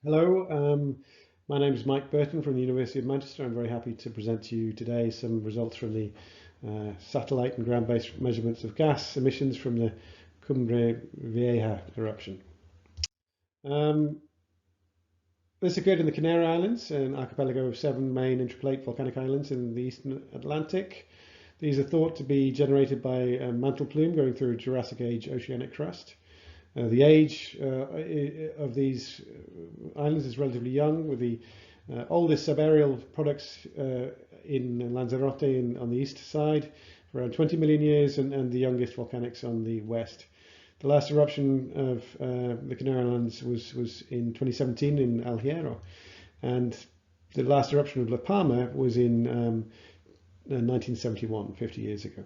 Hello, my name is Mike Burton from the University of Manchester. I'm very happy to present to you today some results from the satellite and ground-based measurements of gas emissions from the Cumbre Vieja eruption. This occurred in the Canary Islands, an archipelago of 7 main intraplate volcanic islands in the eastern Atlantic. These are thought to be generated by a mantle plume going through a Jurassic Age oceanic crust. The age of these islands is relatively young, with the oldest subaerial products in Lanzarote on the east side for around 20 million years, and the youngest volcanics on the west. The last eruption of the Canary Islands was in 2017 in El Hierro, and the last eruption of La Palma was in 1971, 50 years ago.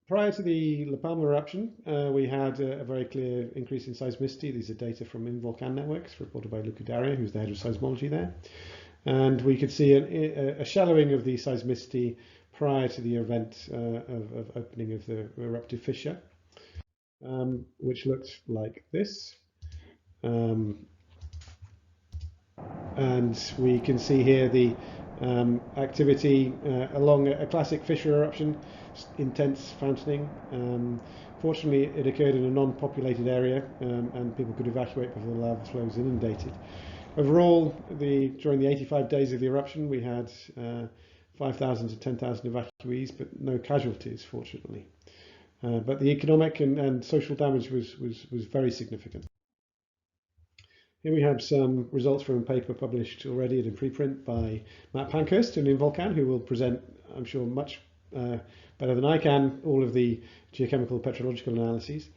Prior to the La Palma eruption, we had a very clear increase in seismicity. These are data from in-volcan networks reported by Luca Daria, who's the head of seismology there. And we could see a shallowing of the seismicity prior to the event of opening of the eruptive fissure, which looked like this. And we can see here the activity along a classic fissure eruption, intense fountaining. Fortunately, it occurred in a non-populated area, and people could evacuate before the lava flow was inundated. Overall, during the 85 days of the eruption, we had 5,000 to 10,000 evacuees, but no casualties, fortunately. But the economic and social damage was very significant. Here we have some results from a paper published already in preprint by Matt Pankhurst in Involcan, who will present, I'm sure, much better than I can, all of the geochemical petrological analyses.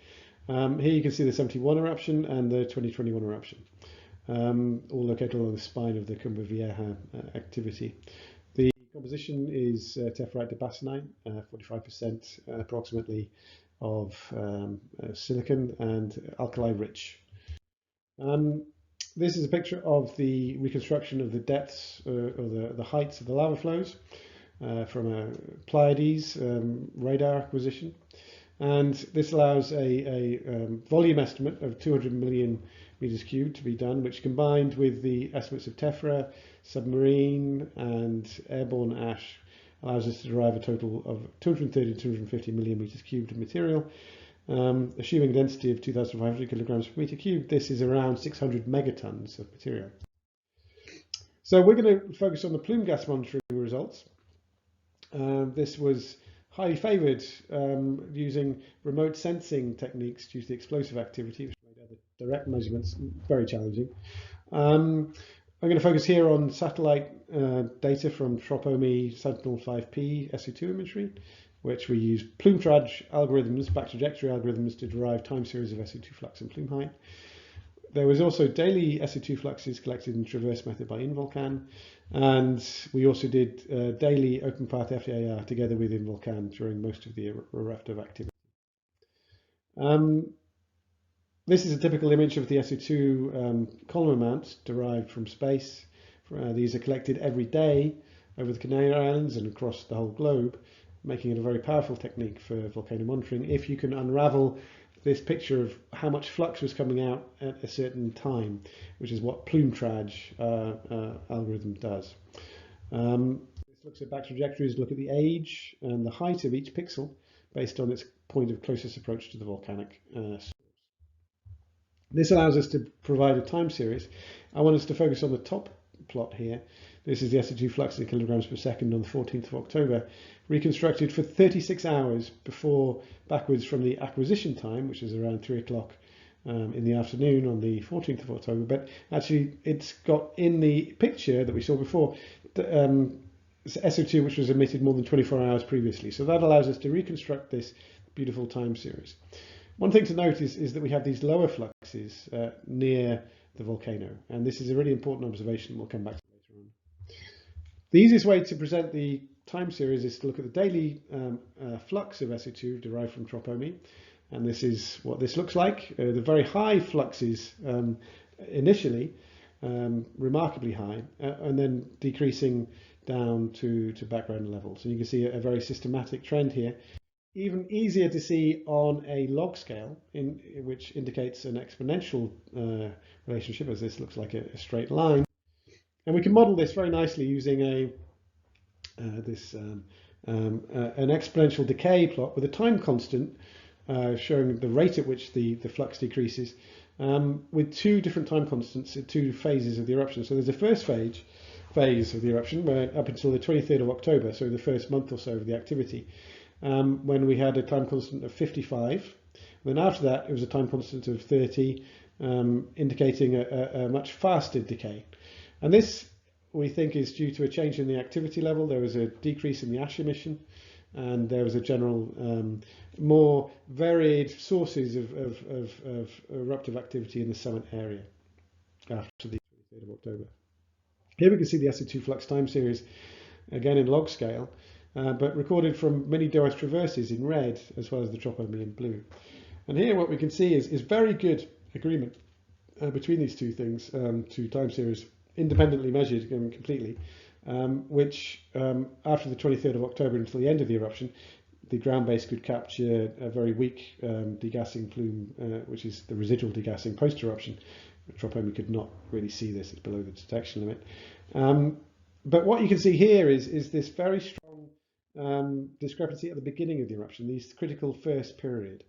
Here you can see the 71 eruption and the 2021 eruption, all located along the spine of the Cumbre Vieja activity. The composition is tephrite debassonite, 45% approximately of silicon, and alkali rich. This is a picture of the reconstruction of the depths or the heights of the lava flows from a Pleiades radar acquisition. And this allows a volume estimate of 200 million meters cubed to be done, which combined with the estimates of tephra, submarine and airborne ash allows us to derive a total of 230 to 250 million meters cubed of material. Assuming a density of 2,500 kilograms per meter cubed, this is around 600 megatons of material. So we're going to focus on the plume gas monitoring results. This was highly favoured using remote sensing techniques due to the explosive activity, which made other direct measurements very challenging. I'm going to focus here on satellite data from TROPOMI Sentinel-5P SO2 imagery, which we use plume traj algorithms, back trajectory algorithms, to derive time series of SO2 flux and plume height. There was also daily SO2 fluxes collected in traverse method by Involcan, and we also did daily open path FAR together with Involcan during most of the eruptive activity. This is a typical image of the SO2 column amounts derived from space. These are collected every day over the Canary Islands and across the whole globe, making it a very powerful technique for volcano monitoring if you can unravel this picture of how much flux was coming out at a certain time, which is what plume traj algorithm does. This looks at back trajectories, look at the age and the height of each pixel based on its point of closest approach to the volcanic source. This allows us to provide a time series. I want us to focus on the top plot here. This is the SO2 flux in kilograms per second on the 14th of October, reconstructed for 36 hours backwards from the acquisition time, which is around 3 o'clock in the afternoon on the 14th of October. But actually, it's got in the picture that we saw before, SO2 which was emitted more than 24 hours previously. So that allows us to reconstruct this beautiful time series. One thing to note is that we have these lower fluxes near the volcano, and this is a really important observation we'll come back to later on. The easiest way to present the time series is to look at the daily flux of SO2 derived from TROPOMI, and this is what this looks like. The very high fluxes initially, remarkably high, and then decreasing down to background levels. And you can see a very systematic trend here. even easier to see on a log scale, which indicates an exponential relationship, as this looks like a straight line. And we can model this very nicely using an exponential decay plot with a time constant showing the rate at which the flux decreases, with two different time constants at two phases of the eruption. So there's a first phase of the eruption where up until the 23rd of October, so the first month or so of the activity, when we had a time constant of 55. And then after that, it was a time constant of 30, indicating a much faster decay. And this, we think, is due to a change in the activity level. There was a decrease in the ash emission, and there was a general more varied sources of eruptive activity in the summit area after the 23rd of October. Here we can see the SO2 flux time series, again in log scale, but recorded from many DOS traverses in red, as well as the TROPOMI in blue. And here what we can see is very good agreement between these two things, two time series, independently measured completely, which after the 23rd of October until the end of the eruption, the ground base could capture a very weak degassing plume, which is the residual degassing post-eruption. TROPOMI could not really see this, it's below the detection limit. But what you can see here is this very strong discrepancy at the beginning of the eruption, these critical first period.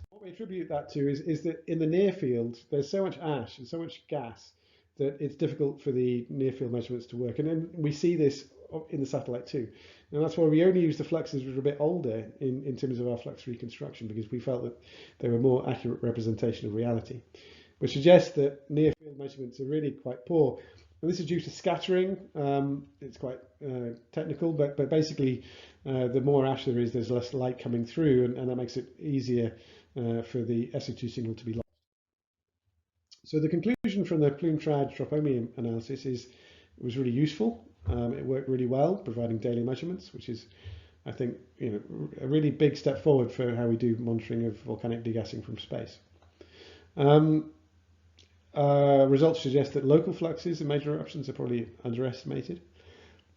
What we attribute that to is that in the near field, there's so much ash and so much gas that it's difficult for the near field measurements to work. And then we see this in the satellite too. And that's why we only use the fluxes which are a bit older in terms of our flux reconstruction, because we felt that they were more accurate representation of reality, which suggests that near field measurements are really quite poor. And this is due to scattering. It's quite technical, but basically the more ash there is, there's less light coming through, and that makes it easier for the SO2 signal to be lost. So the conclusion from the Plume Trad TROPOMI analysis is it was really useful. It worked really well, providing daily measurements, which is, I think, a really big step forward for how we do monitoring of volcanic degassing from space. Results suggest that local fluxes in major eruptions are probably underestimated.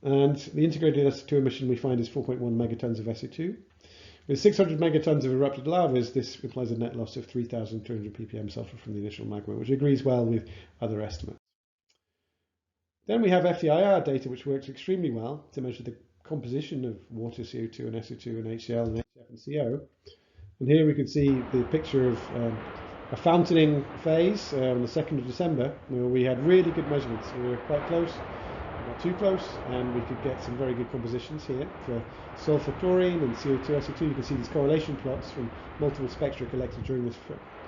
And the integrated SO2 emission we find is 4.1 megatons of SO2. With 600 megatons of erupted lavas, this implies a net loss of 3,300 ppm sulfur from the initial magma, which agrees well with other estimates. Then we have FTIR data, which works extremely well to measure the composition of water, CO2 and SO2 and HCl and HF and CO. And here we can see the picture of a fountaining phase on the 2nd of December, where we had really good measurements. We were quite close, not too close, and we could get some very good compositions here for sulfur chlorine and CO2 SO2. You can see these correlation plots from multiple spectra collected during this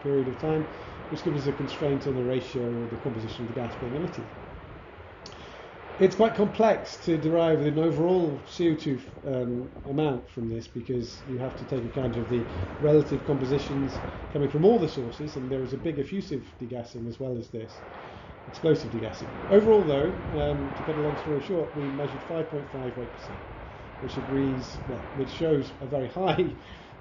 period of time, which gives us a constraint on the ratio or the composition of the gas being emitted. It's quite complex to derive an overall CO2 amount from this, because you have to take account of the relative compositions coming from all the sources, and there is a big effusive degassing as well as this explosive degassing. Overall though, to cut a long story short, we measured 5.5 weight%, which agrees, well, which shows a very high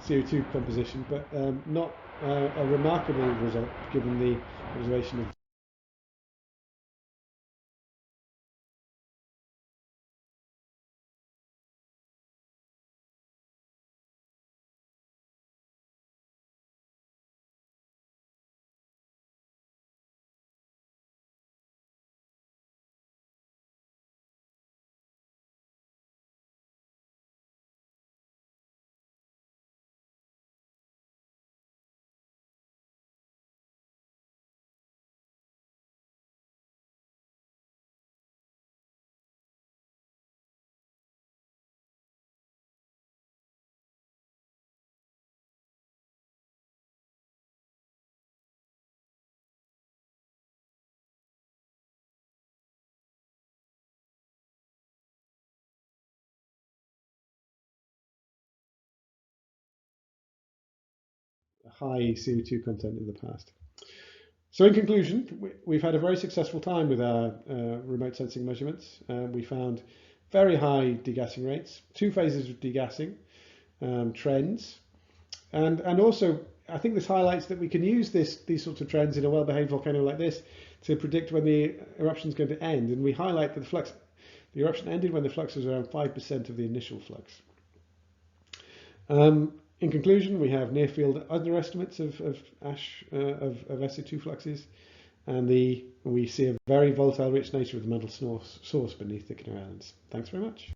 CO2 composition, but not a remarkable result given the observation of a high CO2 content in the past. So in conclusion, we've had a very successful time with our remote sensing measurements. We found very high degassing rates, 2 phases of degassing, trends, and also I think this highlights that we can use these sorts of trends in a well-behaved volcano like this to predict when the eruption is going to end. And we highlight that the eruption ended when the flux was around 5% of the initial flux. In conclusion, we have near-field underestimates of ash of SO2 fluxes, and we see a very volatile rich nature of the mantle source beneath the Canary Islands. Thanks very much.